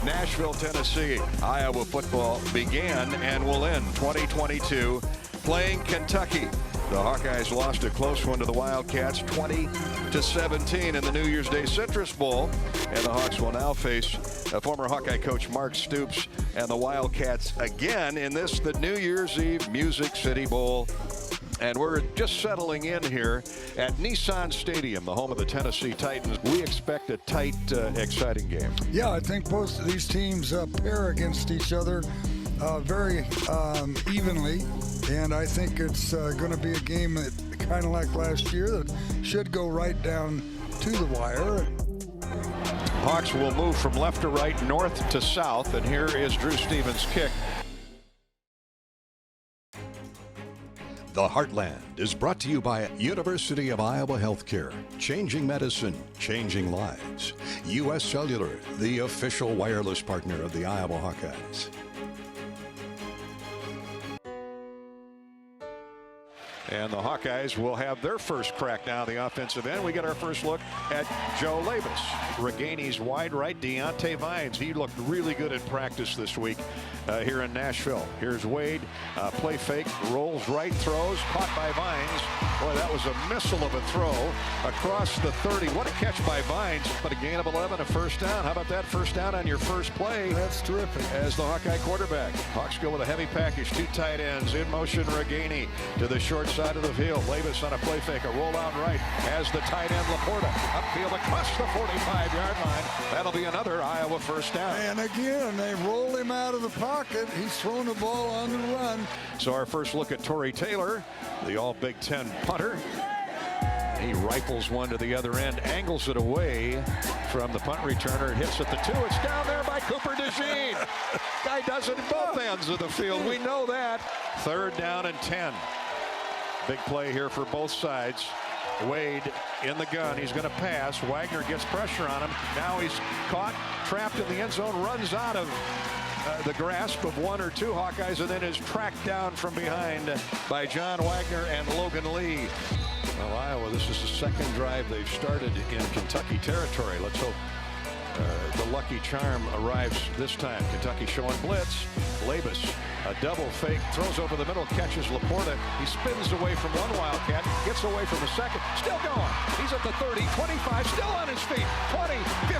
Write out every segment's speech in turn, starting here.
Nashville, Tennessee. Iowa football began and will end 2022 playing Kentucky. The Hawkeyes lost a close one to the Wildcats 20-17 in the New Year's Day Citrus Bowl. And the Hawks will now face former Hawkeye coach Mark Stoops and the Wildcats again in this, the New Year's Eve Music City Bowl. And we're just settling in here at Nissan Stadium, the home of the Tennessee Titans. We expect a tight, exciting game. Yeah, I think both of these teams pair against each other very evenly. And I think it's going to be a game that, kind of like last year, that should go right down to the wire. Hawks will move from left to right, north to south. And here is Drew Stevens' kick. The Heartland is brought to you by University of Iowa Healthcare. Changing medicine, changing lives. U.S. Cellular, the official wireless partner of the Iowa Hawkeyes. And the Hawkeyes will have their first crack down the offensive end. We get our first look at Joe Labus. Regani's wide right, Deontay Vines. He looked really good in practice this week here in Nashville. Here's Wade, play fake, rolls right, throws, caught by Vines. Boy, that was a missile of a throw across the 30. What a catch by Vines, but a gain of 11, a first down. How about that first down on your first play? That's terrific. As the Hawkeye quarterback. Hawks go with a heavy package, two tight ends, in motion Regani to the short side of the field. Labus on a play fake, a roll out right, has the tight end Laporta upfield across the 45-yard line. That'll be another Iowa first down. And again, they roll him out of the pocket. He's throwing the ball on the run. So our first look at Torrey Taylor, the all Big Ten punter. He rifles one to the other end, angles it away from the punt returner. It hits at the 2. It's down there by Cooper DeJean. Guy does it both ends of the field. We know that. 3rd down and 10. Big play here for both sides. Wade in the gun. He's going to pass. Wagner gets pressure on him. Now he's caught, trapped in the end zone, runs out of the grasp of one or two Hawkeyes, and then is tracked down from behind by John Wagner and Logan Lee. Well, Iowa, this is the second drive they've started in Kentucky territory. Let's hope the lucky charm arrives this time. Kentucky showing blitz. Labus, a double fake, throws over the middle, catches Laporta. He spins away from one Wildcat, gets away from the second, still going. He's at the 30, 25, still on his feet. 20, 15,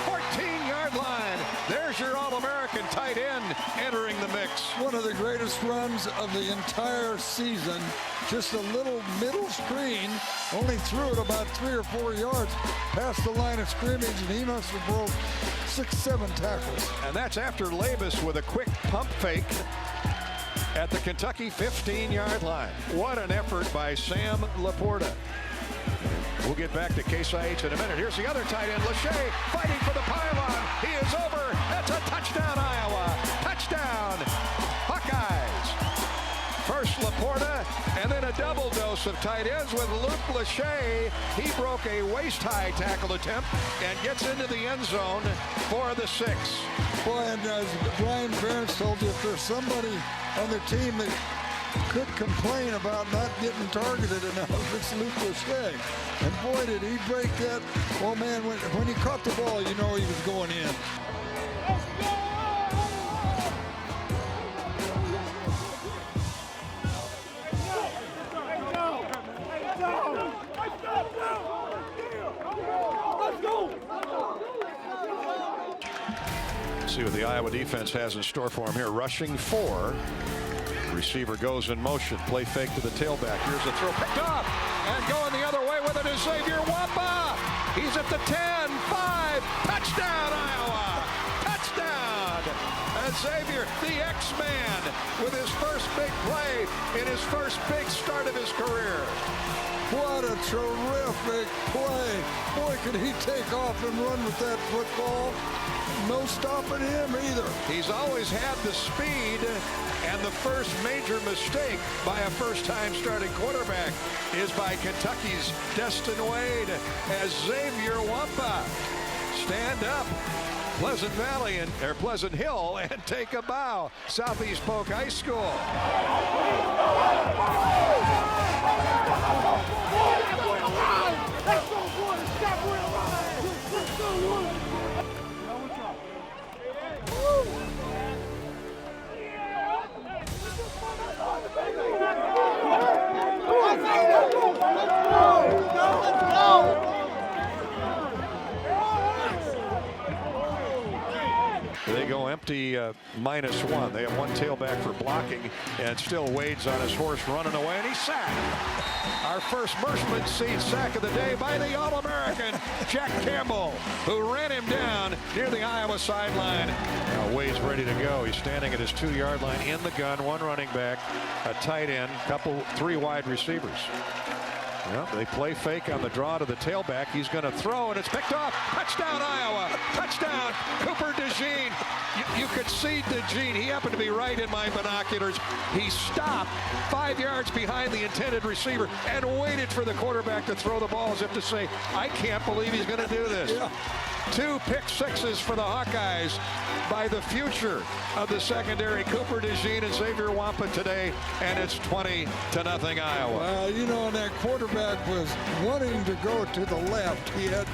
14-yard line. There's your All-American tight end entering the mix. One of the greatest runs of the entire season. Just a little middle screen, only threw it about 3 or 4 yards past the line of scrimmage, and he must have broke 6-7 tackles. And that's after Labus with a quick pump fake at the Kentucky 15-yard line. What an effort by Sam Laporta. We'll get back to Case IH in a minute. Here's the other tight end, Lachey, fighting for the pylon. He is over. That's a touchdown, Iowa. Laporta, and then a double dose of tight ends with Luke Lachey. He broke a waist-high tackle attempt and gets into the end zone for the 6. Boy, and as Brian Ferentz told you, if there's somebody on the team that could complain about not getting targeted enough, it's Luke Lachey. And boy, did he break that. Oh man, when he caught the ball, you know he was going in. See what the Iowa defense has in store for him here. Rushing 4. Receiver goes in motion. Play fake to the tailback. Here's a throw picked up. And going the other way with it is Xavier Wampa. He's at the 10, 5. Touchdown, Iowa. Touchdown. And Xavier, the X-Man, with his first big play in his first big start of his career. What a terrific play. Boy, could he take off and run with that football. No stopping him either. He's always had the speed, and the first major mistake by a first-time starting quarterback is by Kentucky's Destin Wade as Xavier Wampa stand up Pleasant Valley or Pleasant Hill and take a bow. Southeast Polk High School. They go empty -1. They have one tailback for blocking, and still Wade's on his horse running away, and he's sacked. Our first Mershman seed sack of the day by the All-American Jack Campbell, who ran him down near the Iowa sideline. Now Wade's ready to go. He's standing at his 2-yard line in the gun, one running back, a tight end, three wide receivers. Well, they play fake on the draw to the tailback. He's going to throw, and it's picked off. Touchdown, Iowa. Touchdown, Cooper DeJean. You could see DeJean. He happened to be right in my binoculars. He stopped 5 yards behind the intended receiver and waited for the quarterback to throw the ball as if to say, I can't believe he's going to do this. Yeah. 2 pick-sixes for the Hawkeyes by the future of the secondary, Cooper DeJean and Xavier Wampa today, and it's 20-0 Iowa. Well, you know, that quarterback was wanting to go to the left. He had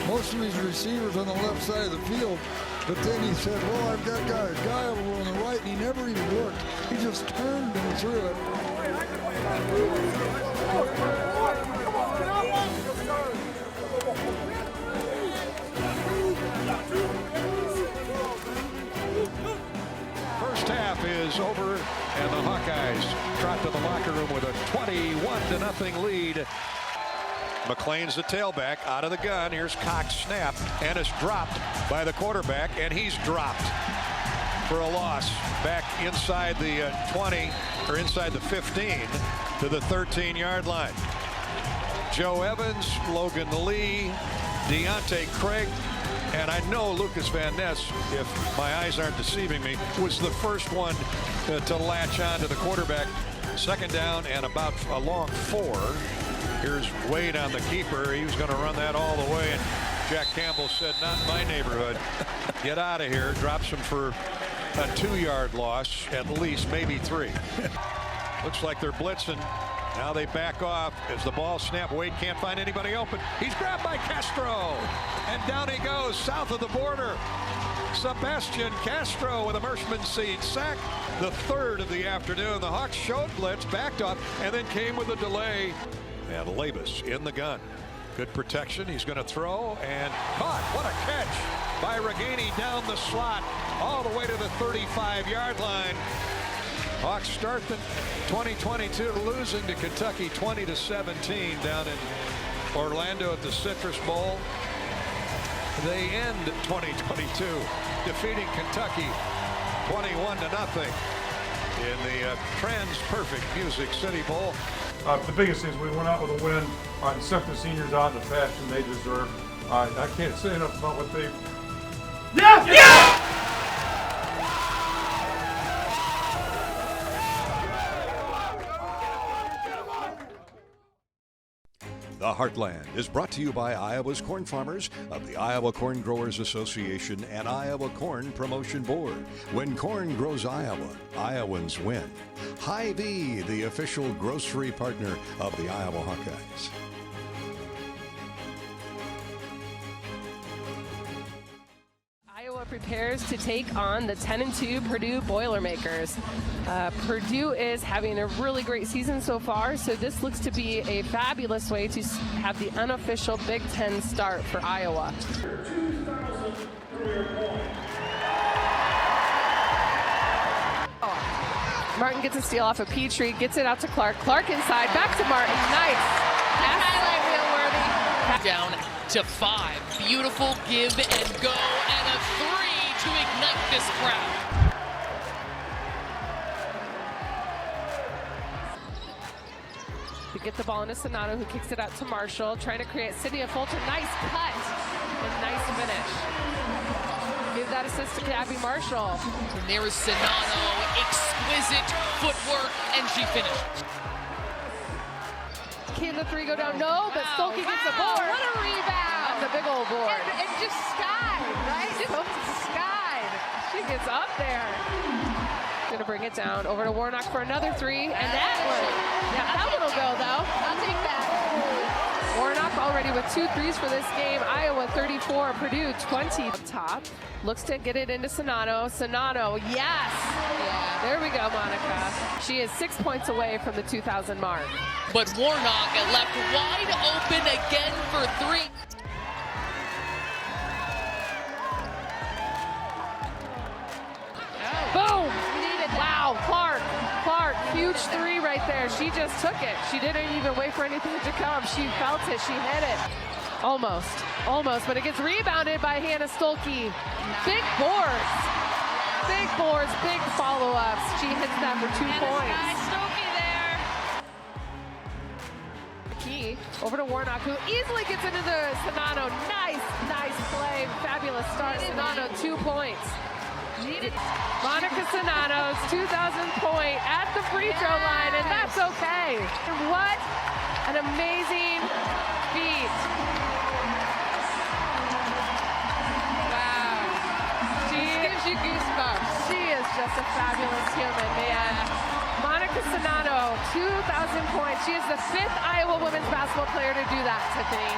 most of his receivers on the left side of the field, but then he said, well, I've got a guy over on the right, and he never even looked. He just turned and threw it. First half is over, and the Hawkeyes trot to the locker room with a 21-0 lead. McLean's the tailback, out of the gun. Here's Cox snap, and it's dropped by the quarterback, and he's dropped for a loss back inside the 20, or inside the 15 to the 13-yard line. Joe Evans, Logan Lee, Deontay Craig, and I know Lucas Van Ness, if my eyes aren't deceiving me, was the first one to latch on to the quarterback. Second down and about a long 4. Here's Wade on the keeper. He was going to run that all the way, and Jack Campbell said, not in my neighborhood. Get out of here. Drops him for a 2-yard loss, at least, maybe 3. Looks like they're blitzing. Now they back off as the ball snapped. Wade can't find anybody open. He's grabbed by Castro, and down he goes south of the border. Sebastian Castro with a Mershman seed sack, the 3rd of the afternoon. The Hawks showed blitz, backed up, and then came with a delay. And Labus in the gun. Good protection. He's going to throw and caught. What a catch by Reganey down the slot all the way to the 35-yard line. Hawks start the 2022 losing to Kentucky 20-17 down in Orlando at the Citrus Bowl. They end 2022 defeating Kentucky 21-0 in the TransAmerica Music City Bowl. The biggest thing is we went out with a win and sent the seniors out in the fashion they deserve. I can't say enough about what they. Yeah! Yeah! The Heartland is brought to you by Iowa's corn farmers of the Iowa Corn Growers Association and Iowa Corn Promotion Board. When corn grows Iowa, Iowans win. Hy-Vee, the official grocery partner of the Iowa Hawkeyes. Iowa prepares to take on the 10-2 Purdue Boilermakers. Purdue is having a really great season so far, so this looks to be a fabulous way to have the unofficial Big Ten start for Iowa. Martin gets a steal off of Petrie, gets it out to Clark. Clark inside, back to Martin. Nice. That's highlight reel worthy. Down to 5. Beautiful give and go, and a 3 to ignite this crowd. To get the ball into Sonato, who kicks it out to Marshall, trying to create Cynthia Fulton. Nice cut and nice finish. Give that assist to Gabby Marshall. And there is Sonato, exquisite footwork, and she finishes. Can the 3 go down? No, but Stolke gets a board. What a rebound. That's a big old board. And just skied, right? Just skied. She gets up there. Gonna bring it down over to Warnock for another 3, and that one. Yeah, that one will go though. I'll take that. Warnock already with 2 threes for this game. Iowa 34, Purdue 20. Up top, looks to get it into Sonato. Sonato, yes. Yeah. There we go, Monica. She is 6 points away from the 2,000 mark. But Warnock left wide open again for 3. Boom! Wow, Clark, huge 3 right there. She just took it. She didn't even wait for anything to come. She felt it, she hit it. Almost, but it gets rebounded by Hannah Stolke. Big boards, big follow-ups. She hits that for 2 points. Stokey there. Key over to Warnock, who easily gets into the Sonato. Nice play, fabulous start. Sonato 2 points. Monica Sonato's 2,000 point at the free throw line, and that's okay. What an amazing feat. Wow. Gives you goosebumps. She is just a fabulous human, man. Monica Sonato, 2,000 points. She is the 5th Iowa women's basketball player to do that, Tiffany.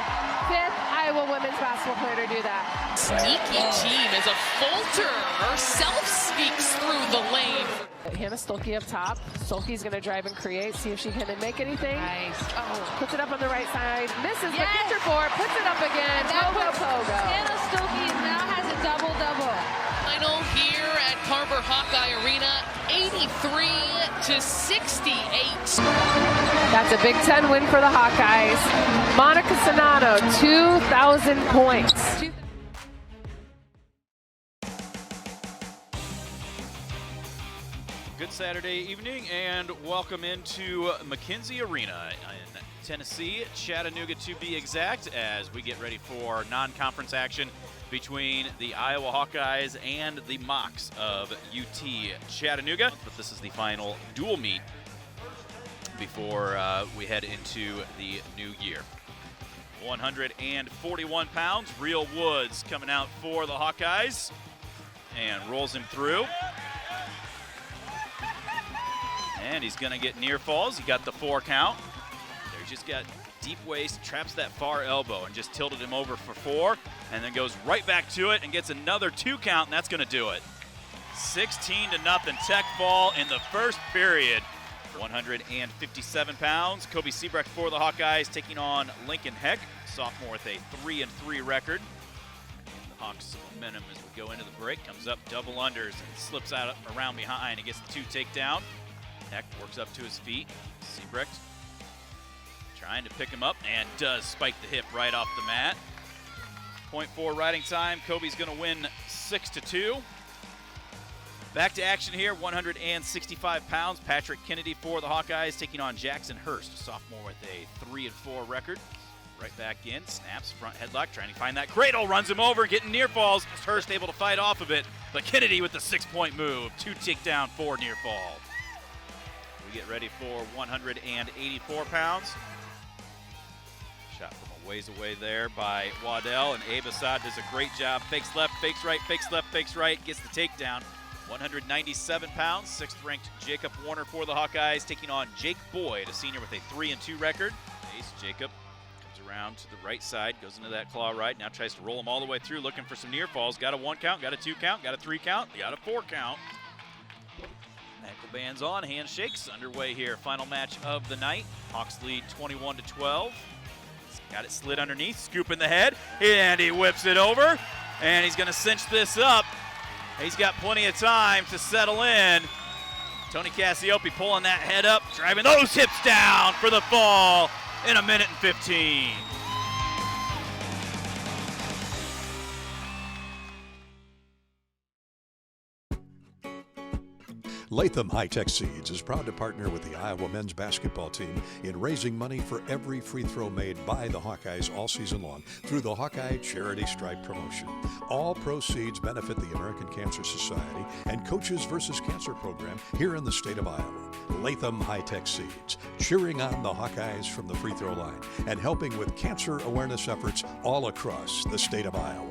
5th Iowa women's basketball player to do that. Sneaky team as a Fulter herself sneaks through the lane. Hannah Stolke up top. Stolke's going to drive and create, see if she can make anything. Nice. Oh, puts it up on the right side. Misses, but gets her board, puts it up again. Pogo. Hannah Stokey now has a double-double. Final here at Carver Hawkeye Arena, 83-68. That's a Big Ten win for the Hawkeyes. Monica Sonato, 2,000 points. Good Saturday evening and welcome into McKenzie Arena in Tennessee, Chattanooga to be exact, as we get ready for non-conference action between the Iowa Hawkeyes and the Mocs of UT Chattanooga. But this is the final dual meet before we head into the new year. 141 pounds, Real Woods coming out for the Hawkeyes and rolls him through. And he's going to get near falls. He got the 4 count. There, he just got deep waist, traps that far elbow, and just tilted him over for 4, and then goes right back to it and gets another 2 count, and that's going to do it. 16-0 Tech ball in the first period. 157 pounds. Kobe Siebrecht for the Hawkeyes taking on Lincoln Heck, sophomore with a 3-3 record. And the Hawks momentum as we go into the break comes up double unders and slips out around behind and gets the 2 takedown. Heck works up to his feet. Siebrecht trying to pick him up and does spike the hip right off the mat. 0.4 riding time. Kobe's going to win 6-2. Back to action here, 165 pounds. Patrick Kennedy for the Hawkeyes taking on Jackson Hurst, sophomore with a 3-4 record. Right back in, snaps, front headlock, trying to find that cradle, runs him over, getting near falls. Hurst able to fight off of it, but Kennedy with the 6-point move. 2 takedown, 4 near fall. We get ready for 184 pounds. Shot from a ways away there by Waddell, and Abe Assad does a great job. Fakes left, fakes right, fakes left, fakes right, gets the takedown. 197 pounds, 6th ranked Jacob Warner for the Hawkeyes, taking on Jake Boyd, a senior with a 3-2 record. Ace Jacob comes around to the right side, goes into that claw right, now tries to roll him all the way through, looking for some near falls. Got a 1 count, got a 2 count, got a 3 count, got a 4 count. Ankle bands on, handshakes underway here. Final match of the night. Hawks lead 21-12. Got it slid underneath, scoop in the head, and he whips it over, and he's going to cinch this up. He's got plenty of time to settle in. Tony Cassiope pulling that head up, driving those hips down for the fall in 1:15. Latham High-Tech Seeds is proud to partner with the Iowa men's basketball team in raising money for every free throw made by the Hawkeyes all season long through the Hawkeye Charity Stripe promotion. All proceeds benefit the American Cancer Society and Coaches vs. Cancer program here in the state of Iowa. Latham High-Tech Seeds, cheering on the Hawkeyes from the free throw line and helping with cancer awareness efforts all across the state of Iowa.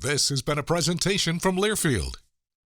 This has been a presentation from Learfield,